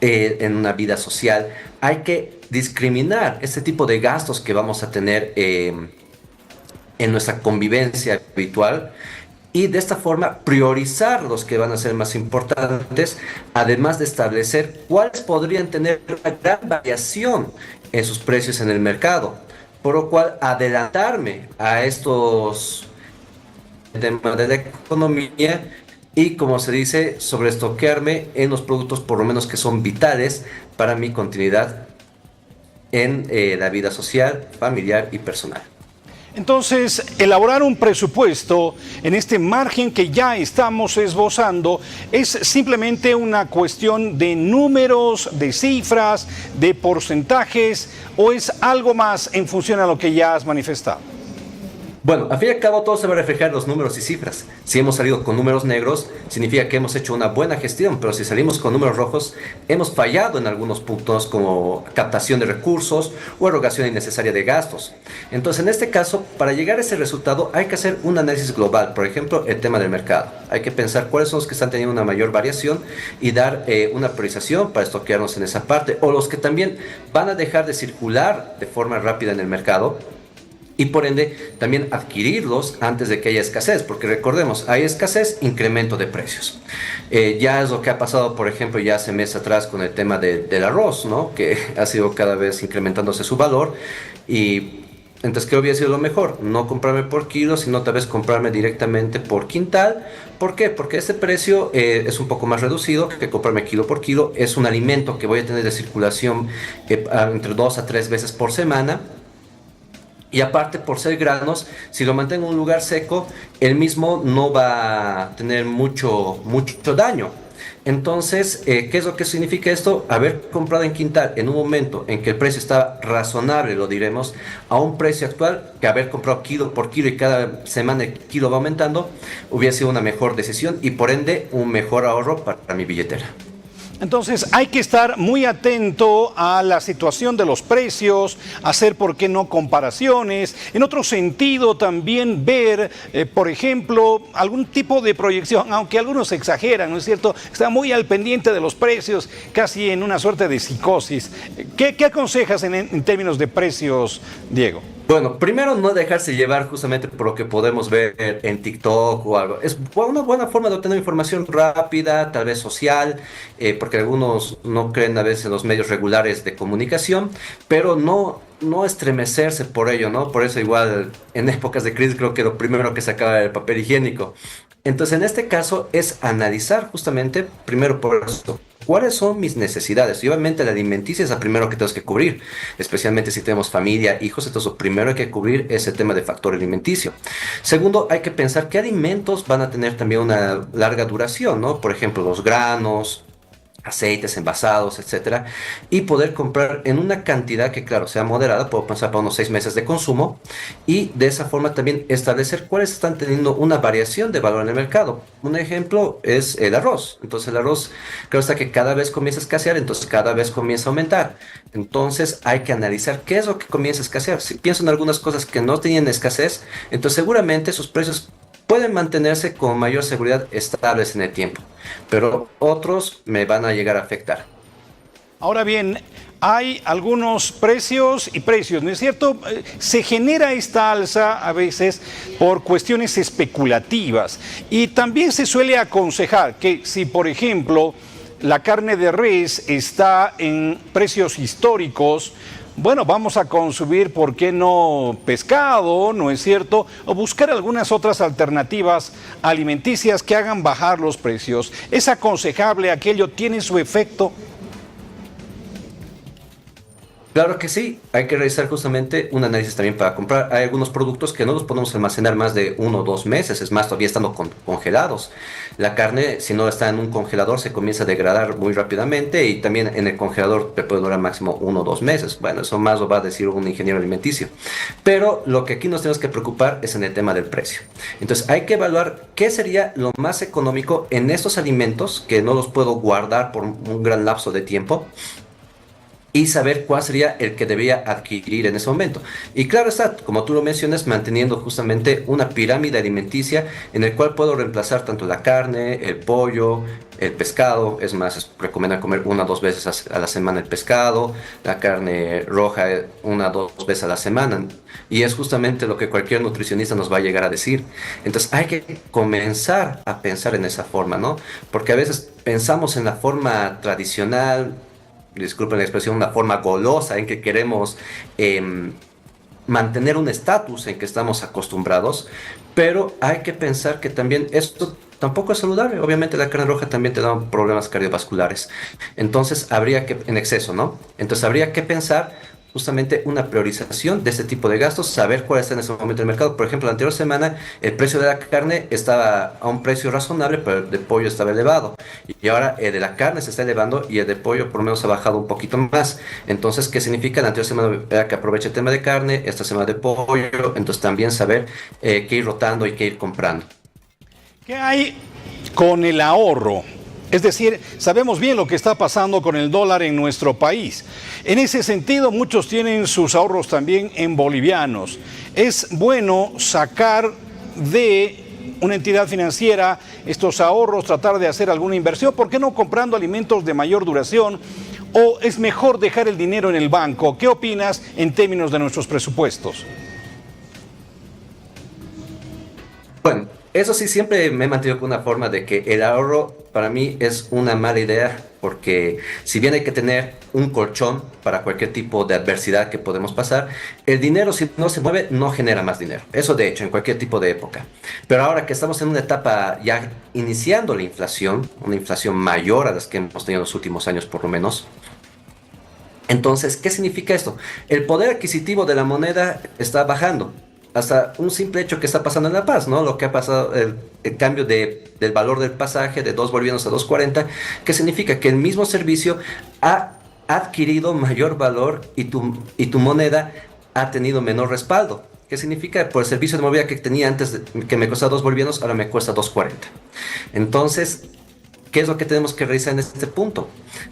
S11: en una vida social. Hay que discriminar este tipo de gastos que vamos a tener en nuestra convivencia habitual y de esta forma priorizar los que van a ser más importantes, además de establecer cuáles podrían tener una gran variación en sus precios en el mercado, por lo cual adelantarme a estos temas de la economía y, como se dice, sobreestoquearme en los productos por lo menos que son vitales para mi continuidad en la vida social, familiar y personal.
S1: Entonces, elaborar un presupuesto en este margen que ya estamos esbozando es simplemente una cuestión de números, de cifras, de porcentajes, ¿o es algo más en función a lo que ya has manifestado?
S11: Bueno, al fin y al cabo todo se va a reflejar en los números y cifras. Si hemos salido con números negros, significa que hemos hecho una buena gestión, pero si salimos con números rojos, hemos fallado en algunos puntos como captación de recursos o erogación innecesaria de gastos. Entonces, en este caso, para llegar a ese resultado hay que hacer un análisis global. Por ejemplo, el tema del mercado. Hay que pensar cuáles son los que están teniendo una mayor variación y dar una priorización para estoquearnos en esa parte, o los que también van a dejar de circular de forma rápida en el mercado, y por ende también adquirirlos antes de que haya escasez, porque recordemos, hay escasez, incremento de precios. Ya es lo que ha pasado, por ejemplo, ya hace meses atrás con el tema del arroz, ¿no? Que ha sido cada vez incrementándose su valor, y entonces, ¿qué hubiera sido lo mejor? No comprarme por kilo, sino tal vez comprarme directamente por quintal. ¿Por qué? Porque este precio es un poco más reducido que comprarme kilo por kilo. Es un alimento que voy a tener de circulación entre 2 a 3 veces por semana. Y aparte, por ser granos, si lo mantengo en un lugar seco, el mismo no va a tener mucho daño. Entonces, ¿qué es lo que significa esto? Haber comprado en quintal en un momento en que el precio estaba razonable, lo diremos, a un precio actual, que haber comprado kilo por kilo y cada semana el kilo va aumentando, hubiera sido una mejor decisión y por ende un mejor ahorro para mi billetera.
S1: Entonces hay que estar muy atento a la situación de los precios, hacer, ¿por qué no?, comparaciones. En otro sentido, también ver, por ejemplo, algún tipo de proyección, aunque algunos exageran, ¿no es cierto? Está muy al pendiente de los precios, casi en una suerte de psicosis. ¿Qué aconsejas en términos de precios, Diego?
S11: Bueno, primero no dejarse llevar justamente por lo que podemos ver en TikTok o algo. Es una buena forma de obtener información rápida, tal vez social, porque algunos no creen a veces en los medios regulares de comunicación, pero no estremecerse por ello, ¿no? Por eso igual en épocas de crisis creo que lo primero que se acaba era el papel higiénico. Entonces en este caso es analizar justamente, primero por esto, ¿cuáles son mis necesidades? Y obviamente la alimenticia es la primero que tenemos que cubrir, especialmente si tenemos familia, hijos, entonces lo primero hay que cubrir es el tema de factor alimenticio. Segundo, hay que pensar qué alimentos van a tener también una larga duración, ¿no? Por ejemplo, los granos, aceites envasados, etcétera, y poder comprar en una cantidad que, claro, sea moderada. Puedo pensar para unos 6 meses de consumo, y de esa forma también establecer cuáles están teniendo una variación de valor en el mercado. Un ejemplo es el arroz. Entonces el arroz, claro está que cada vez comienza a escasear, entonces cada vez comienza a aumentar. Entonces hay que analizar qué es lo que comienza a escasear. Si pienso en algunas cosas que no tenían escasez, entonces seguramente sus precios pueden mantenerse con mayor seguridad estables en el tiempo, pero otros me van a llegar a afectar.
S1: Ahora bien, hay algunos precios y precios, ¿no es cierto? Se genera esta alza a veces por cuestiones especulativas, y también se suele aconsejar que si, por ejemplo, la carne de res está en precios históricos, bueno, vamos a consumir, ¿por qué no?, pescado, ¿no es cierto? O buscar algunas otras alternativas alimenticias que hagan bajar los precios. ¿Es aconsejable aquello? ¿Tiene su efecto?
S11: Claro que sí, hay que realizar justamente un análisis también para comprar. Hay algunos productos que no los podemos almacenar más de 1 o 2 meses, es más, todavía estando congelados. La carne, si no está en un congelador, se comienza a degradar muy rápidamente, y también en el congelador te puede durar máximo 1 o 2 meses. Bueno, eso más lo va a decir un ingeniero alimenticio. Pero lo que aquí nos tenemos que preocupar es en el tema del precio. Entonces hay que evaluar qué sería lo más económico en estos alimentos que no los puedo guardar por un gran lapso de tiempo, y saber cuál sería el que debía adquirir en ese momento. Y claro está, como tú lo mencionas, manteniendo justamente una pirámide alimenticia en el cual puedo reemplazar tanto la carne, el pollo, el pescado. Es más, recomienda comer 1 o 2 veces a la semana el pescado, la carne roja 1 o 2 veces a la semana. Y es justamente lo que cualquier nutricionista nos va a llegar a decir. Entonces hay que comenzar a pensar en esa forma, ¿no? Porque a veces pensamos en la forma tradicional, disculpen la expresión, una forma golosa en que queremos mantener un estatus en que estamos acostumbrados, pero hay que pensar que también esto tampoco es saludable. Obviamente la carne roja también te da problemas cardiovasculares, entonces habría que, en exceso, ¿no? Entonces habría que pensar justamente una priorización de este tipo de gastos, saber cuál está en ese momento el mercado. Por ejemplo, la anterior semana el precio de la carne estaba a un precio razonable, pero el de pollo estaba elevado. Y ahora el de la carne se está elevando y el de pollo por lo menos ha bajado un poquito más. Entonces, ¿qué significa? La anterior semana era que aproveche el tema de carne, esta semana de pollo, entonces también saber qué ir rotando y qué ir comprando.
S1: ¿Qué hay con el ahorro? Es decir, sabemos bien lo que está pasando con el dólar en nuestro país. En ese sentido, muchos tienen sus ahorros también en bolivianos. Es bueno sacar de una entidad financiera estos ahorros, tratar de hacer alguna inversión. ¿Por qué no comprando alimentos de mayor duración? ¿O es mejor dejar el dinero en el banco? ¿Qué opinas en términos de nuestros presupuestos?
S11: Bueno, eso sí, siempre me he mantenido con una forma de que el ahorro para mí es una mala idea, porque si bien hay que tener un colchón para cualquier tipo de adversidad que podemos pasar, el dinero, si no se mueve, no genera más dinero. Eso de hecho, en cualquier tipo de época. Pero ahora que estamos en una etapa ya iniciando la inflación, una inflación mayor a las que hemos tenido en los últimos años por lo menos, entonces, ¿qué significa esto? El poder adquisitivo de la moneda está bajando. Hasta un simple hecho que está pasando en La Paz, ¿no? Lo que ha pasado, el cambio del valor del pasaje de 2 bolivianos a 2.40, que significa que el mismo servicio ha adquirido mayor valor y tu moneda ha tenido menor respaldo. ¿Qué significa? Por el servicio de movilidad que tenía antes, que me costaba 2 bolivianos, ahora me cuesta 2.40. Entonces, ¿qué es lo que tenemos que realizar en este punto?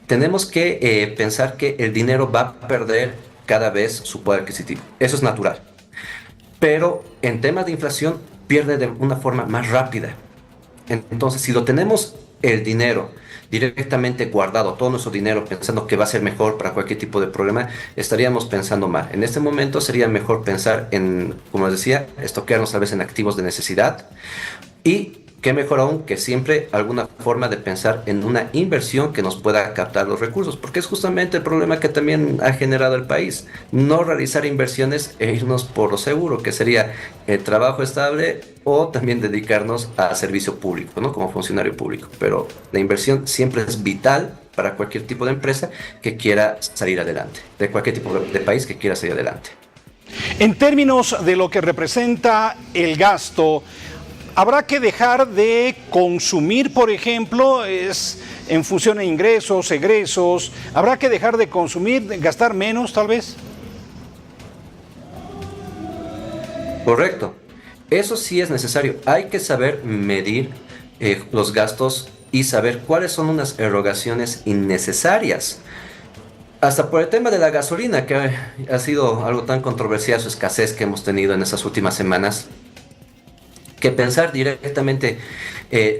S11: Tenemos que pensar que el dinero va a perder cada vez su poder adquisitivo. Eso es natural. Pero en temas de inflación pierde de una forma más rápida. Entonces, si lo tenemos el dinero directamente guardado, todo nuestro dinero, pensando que va a ser mejor para cualquier tipo de problema, estaríamos pensando mal. En este momento sería mejor pensar en, como les decía, estoquearnos tal vez en activos de necesidad y qué mejor aún que siempre alguna forma de pensar en una inversión que nos pueda captar los recursos, porque es justamente el problema que también ha generado el país, no realizar inversiones e irnos por lo seguro, que sería el trabajo estable o también dedicarnos a servicio público, ¿no? Como funcionario público. Pero la inversión siempre es vital para cualquier tipo de empresa que quiera salir adelante, de cualquier tipo de país que quiera salir adelante.
S1: En términos de lo que representa el gasto, ¿habrá que dejar de consumir, por ejemplo, en función de ingresos, egresos? ¿Habrá que dejar de consumir, de gastar menos, tal vez?
S11: Correcto. Eso sí es necesario. Hay que saber medir los gastos y saber cuáles son unas erogaciones innecesarias. Hasta por el tema de la gasolina, que ha sido algo tan controversial, su escasez que hemos tenido en estas últimas semanas, que pensar directamente,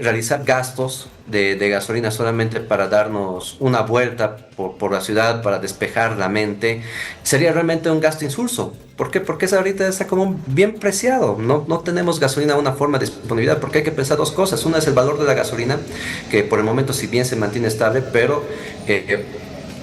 S11: realizar gastos de gasolina solamente para darnos una vuelta por la ciudad, para despejar la mente, sería realmente un gasto insulso. ¿Por qué? Porque esa ahorita está como bien preciado. No tenemos gasolina a una forma de disponibilidad, porque hay que pensar dos cosas. Una es el valor de la gasolina, que por el momento si bien se mantiene estable, pero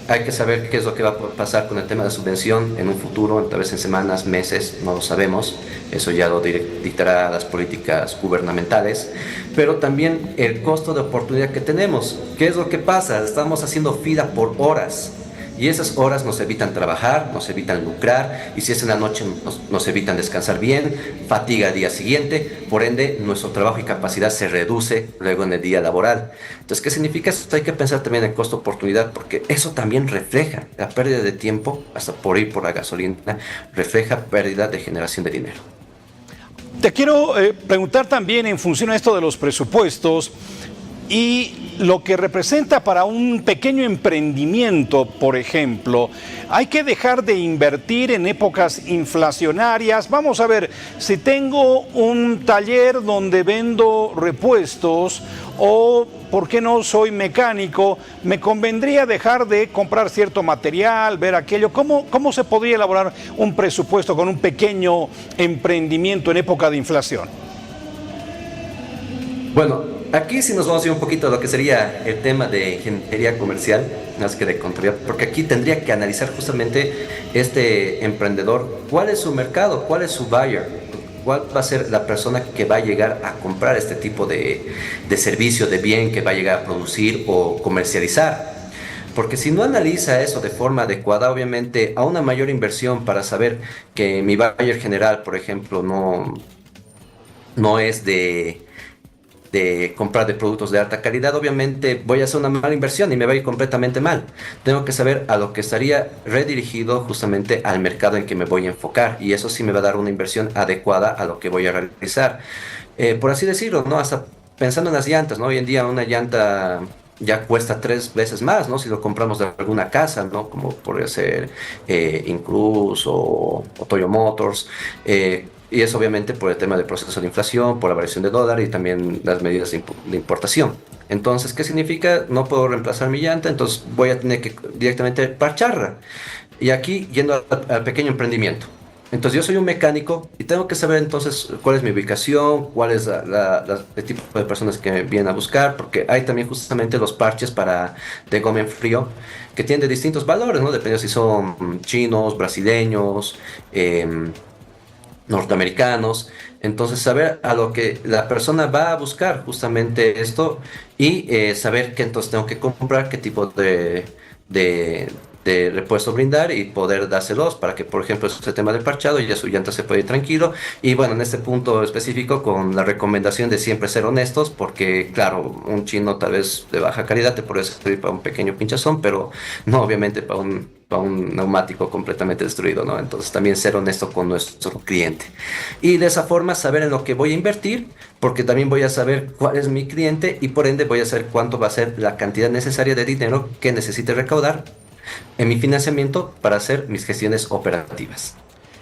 S11: hay que saber qué es lo que va a pasar con el tema de la subvención en un futuro, tal vez en semanas, meses, no lo sabemos. Eso ya lo dictará las políticas gubernamentales. Pero también el costo de oportunidad que tenemos. ¿Qué es lo que pasa? Estamos haciendo fila por horas. Y esas horas nos evitan trabajar, nos evitan lucrar, y si es en la noche nos evitan descansar bien, fatiga al día siguiente, por ende nuestro trabajo y capacidad se reduce luego en el día laboral. Entonces, ¿qué significa esto? Hay que pensar también en el costo oportunidad, porque eso también refleja la pérdida de tiempo, hasta por ir por la gasolina, refleja pérdida de generación de dinero.
S1: Te quiero preguntar también en función a esto de los presupuestos y lo que representa para un pequeño emprendimiento, por ejemplo. Hay que dejar de invertir en épocas inflacionarias. Vamos a ver, si tengo un taller donde vendo repuestos o, ¿por qué no soy mecánico? Me convendría dejar de comprar cierto material, ver aquello. ¿Cómo se podría elaborar un presupuesto con un pequeño emprendimiento en época de inflación?
S11: Bueno, aquí sí nos vamos a ir un poquito a lo que sería el tema de ingeniería comercial, más que de contabilidad, porque aquí tendría que analizar justamente este emprendedor, cuál es su mercado, cuál es su buyer, cuál va a ser la persona que va a llegar a comprar este tipo de servicio, de bien que va a llegar a producir o comercializar. Porque si no analiza eso de forma adecuada, obviamente a una mayor inversión para saber que mi buyer general, por ejemplo, no es de comprar de productos de alta calidad, obviamente voy a hacer una mala inversión y me va a ir completamente mal. Tengo que saber a lo que estaría redirigido justamente al mercado en que me voy a enfocar, y eso sí me va a dar una inversión adecuada a lo que voy a realizar. Por así decirlo, ¿no? Hasta pensando en las llantas, ¿no? Hoy en día una llanta ya cuesta 3 veces más, ¿no? Si lo compramos de alguna casa, ¿no? Como podría ser Incruz o Toyo Motors. Y es obviamente por el tema del proceso de inflación, por la variación de dólar y también las medidas de importación. Entonces, ¿qué significa? No puedo reemplazar mi llanta, entonces voy a tener que directamente parcharla. Y aquí, yendo al pequeño emprendimiento. Entonces, yo soy un mecánico y tengo que saber entonces cuál es mi ubicación, cuál es el tipo de personas que me vienen a buscar, porque hay también justamente los parches de goma en frío que tienen de distintos valores, ¿no? Dependiendo si son chinos, brasileños, norteamericanos. Entonces saber a lo que la persona va a buscar justamente esto y saber qué entonces tengo que comprar, qué tipo de repuesto brindar y poder dárselos para que, por ejemplo, este tema del parchado, ya su llanta se puede ir tranquilo. Y bueno, en este punto específico, con la recomendación de siempre ser honestos, porque claro, un chino tal vez de baja calidad te puede servir para un pequeño pinchazón, pero no obviamente para un neumático completamente destruido, ¿no? Entonces también ser honesto con nuestro cliente. Y de esa forma saber en lo que voy a invertir, porque también voy a saber cuál es mi cliente y por ende voy a saber cuánto va a ser la cantidad necesaria de dinero que necesite recaudar en mi financiamiento para hacer mis gestiones operativas.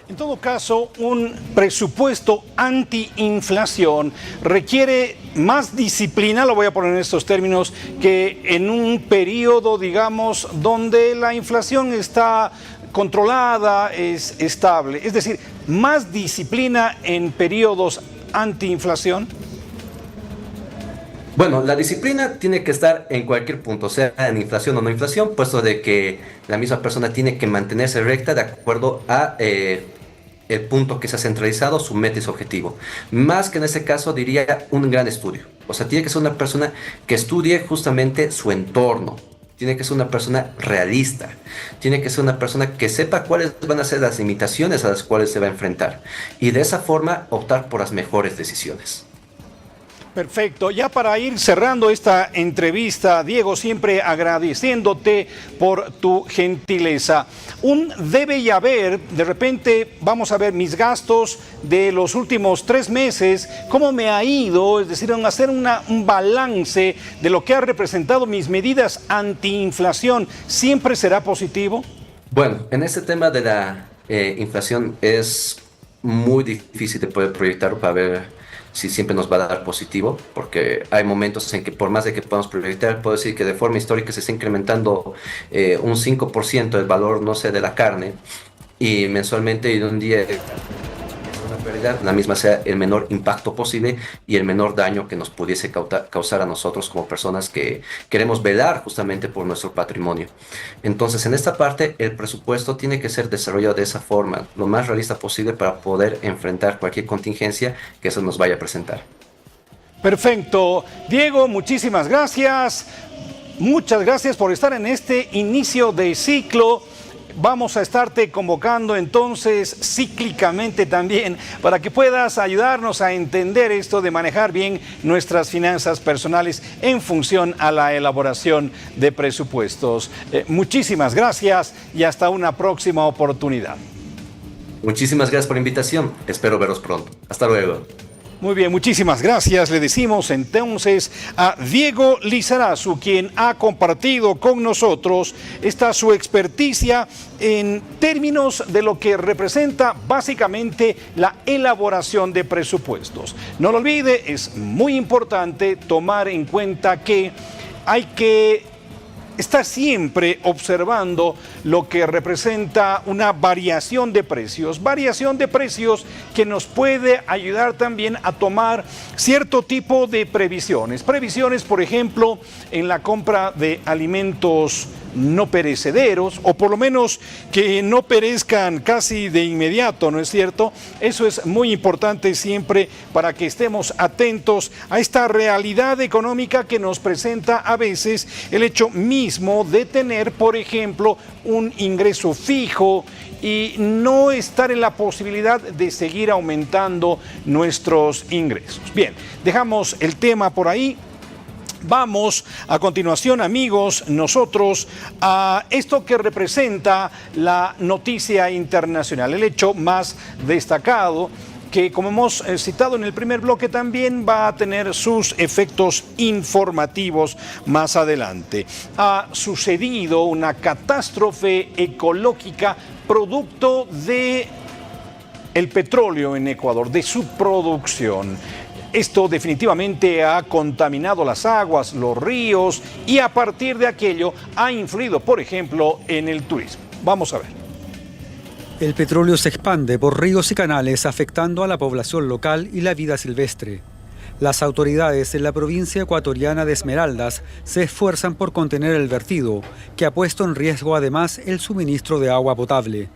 S1: En todo caso, un presupuesto antiinflación requiere más disciplina, lo voy a poner en estos términos, que en un periodo, digamos, donde la inflación está controlada, es estable. Es decir, más disciplina en periodos antiinflación.
S11: Bueno, la disciplina tiene que estar en cualquier punto, sea en inflación o no inflación, puesto de que la misma persona tiene que mantenerse recta de acuerdo a el punto que se ha centralizado, su meta y su objetivo. Más que en ese caso diría un gran estudio. O sea, tiene que ser una persona que estudie justamente su entorno. Tiene que ser una persona realista. Tiene que ser una persona que sepa cuáles van a ser las limitaciones a las cuales se va a enfrentar. Y de esa forma optar por las mejores decisiones.
S1: Perfecto, ya para ir cerrando esta entrevista, Diego, siempre agradeciéndote por tu gentileza. Un debe y haber, de repente vamos a ver mis gastos de los últimos 3 meses, cómo me ha ido, es decir, hacer un balance de lo que ha representado mis medidas antiinflación, ¿siempre será positivo?
S11: Bueno, en este tema de la inflación es muy difícil de poder proyectar para ver si siempre nos va a dar positivo, porque hay momentos en que por más de que podamos proyectar, puedo decir que de forma histórica se está incrementando un 5% el valor, no sé, de la carne, y mensualmente y de un día una pérdida, la misma sea el menor impacto posible y el menor daño que nos pudiese causar a nosotros como personas que queremos velar justamente por nuestro patrimonio. Entonces, en esta parte, el presupuesto tiene que ser desarrollado de esa forma, lo más realista posible para poder enfrentar cualquier contingencia que eso nos vaya a presentar.
S1: Perfecto. Diego, muchísimas gracias. Muchas gracias por estar en este inicio de ciclo. Vamos a estarte convocando entonces cíclicamente también para que puedas ayudarnos a entender esto de manejar bien nuestras finanzas personales en función a la elaboración de presupuestos. Muchísimas gracias y hasta una próxima oportunidad.
S11: Muchísimas gracias por la invitación. Espero veros pronto. Hasta luego.
S1: Muy bien, muchísimas gracias. Le decimos entonces a Diego Lizarazu, quien ha compartido con nosotros su experticia en términos de lo que representa básicamente la elaboración de presupuestos. No lo olvide, es muy importante tomar en cuenta que hay que está siempre observando lo que representa una variación de precios que nos puede ayudar también a tomar cierto tipo de previsiones, por ejemplo, en la compra de alimentos no perecederos, o por lo menos que no perezcan casi de inmediato, ¿no es cierto? Eso es muy importante siempre para que estemos atentos a esta realidad económica que nos presenta a veces el hecho mismo de tener, por ejemplo, un ingreso fijo y no estar en la posibilidad de seguir aumentando nuestros ingresos. Bien, dejamos el tema por ahí. Vamos a continuación, amigos, nosotros a esto que representa la noticia internacional, el hecho más destacado, que como hemos citado en el primer bloque también va a tener sus efectos informativos más adelante. Ha sucedido una catástrofe ecológica producto de el petróleo en Ecuador, de su producción. Esto definitivamente ha contaminado las aguas, los ríos y a partir de aquello ha influido, por ejemplo, en el turismo. Vamos a ver.
S12: El petróleo se expande por ríos y canales afectando a la población local y la vida silvestre. Las autoridades en la provincia ecuatoriana de Esmeraldas se esfuerzan por contener el vertido, que ha puesto en riesgo además el suministro de agua potable.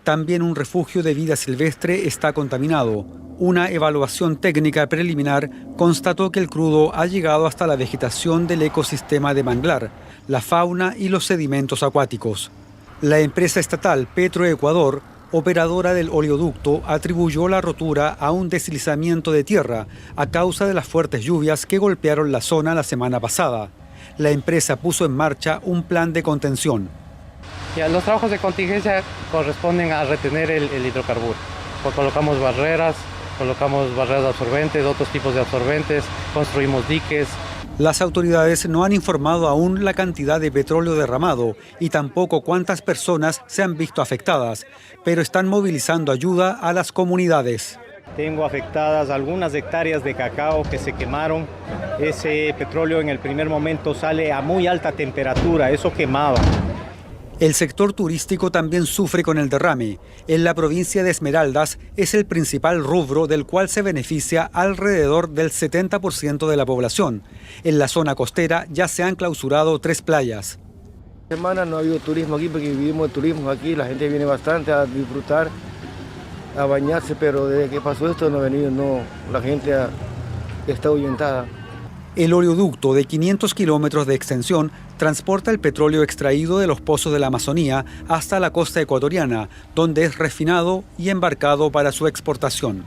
S12: También un refugio de vida silvestre está contaminado. Una evaluación técnica preliminar constató que el crudo ha llegado hasta la vegetación del ecosistema de manglar, la fauna y los sedimentos acuáticos. La empresa estatal Petroecuador, operadora del oleoducto, atribuyó la rotura a un deslizamiento de tierra a causa de las fuertes lluvias que golpearon la zona la semana pasada. La empresa puso en marcha un plan de contención.
S13: Los trabajos de contingencia corresponden a retener el hidrocarburo. Colocamos barreras de absorbentes, otros tipos de absorbentes, construimos diques.
S12: Las autoridades no han informado aún la cantidad de petróleo derramado y tampoco cuántas personas se han visto afectadas, pero están movilizando ayuda a las comunidades.
S14: Tengo afectadas algunas hectáreas de cacao que se quemaron. Ese petróleo en el primer momento sale a muy alta temperatura, eso quemaba.
S12: El sector turístico también sufre con el derrame. En la provincia de Esmeraldas es el principal rubro del cual se beneficia alrededor del 70% de la población. En la zona costera ya se han clausurado 3 playas.
S15: Esta semana no ha habido turismo aquí porque vivimos de turismo aquí, la gente viene bastante a disfrutar, a bañarse, pero desde que pasó esto no ha venido, la gente está ahuyentada.
S12: El oleoducto de 500 kilómetros de extensión transporta el petróleo extraído de los pozos de la Amazonía hasta la costa ecuatoriana, donde es refinado y embarcado para su exportación.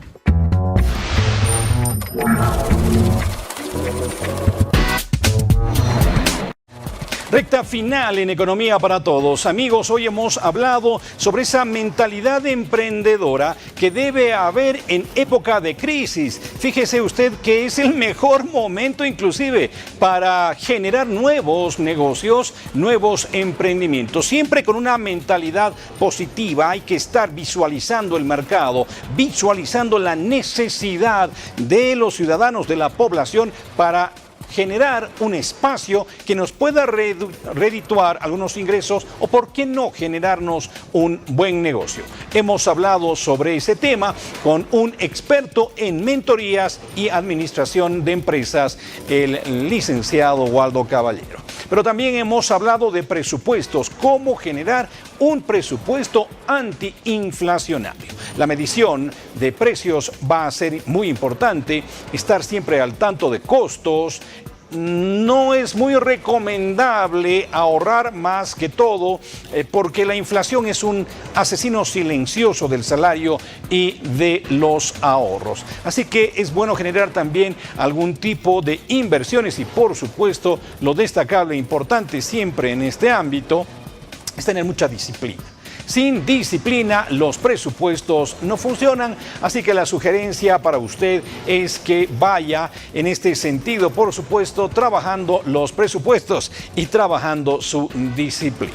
S1: Recta final en Economía para Todos. Amigos, hoy hemos hablado sobre esa mentalidad emprendedora que debe haber en época de crisis. Fíjese usted que es el mejor momento inclusive para generar nuevos negocios, nuevos emprendimientos. Siempre con una mentalidad positiva. Hay que estar visualizando el mercado, visualizando la necesidad de los ciudadanos, de la población para generar un espacio que nos pueda redituar algunos ingresos o, por qué no, generarnos un buen negocio. Hemos hablado sobre ese tema con un experto en mentorías y administración de empresas, el licenciado Waldo Caballero. Pero también hemos hablado de presupuestos, cómo generar un presupuesto antiinflacionario. La medición de precios va a ser muy importante, estar siempre al tanto de costos. No es muy recomendable ahorrar más que todo porque la inflación es un asesino silencioso del salario y de los ahorros. Así que es bueno generar también algún tipo de inversiones y, por supuesto, lo destacable e importante siempre en este ámbito es tener mucha disciplina. Sin disciplina, los presupuestos no funcionan, así que la sugerencia para usted es que vaya en este sentido, por supuesto, trabajando los presupuestos y trabajando su disciplina.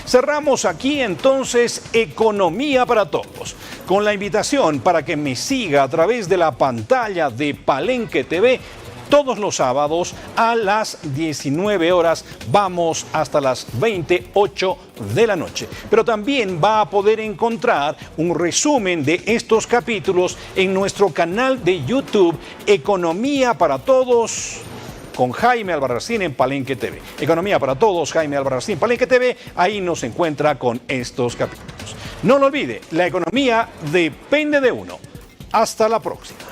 S1: Cerramos aquí entonces Economía para Todos, con la invitación para que me siga a través de la pantalla de Palenque TV. Todos los sábados a las 19 horas, vamos hasta las 28 de la noche. Pero también va a poder encontrar un resumen de estos capítulos en nuestro canal de YouTube, Economía para Todos con Jaime Albarracín en Palenque TV. Economía para Todos, Jaime Albarracín, Palenque TV, ahí nos encuentra con estos capítulos. No lo olvide, la economía depende de uno. Hasta la próxima.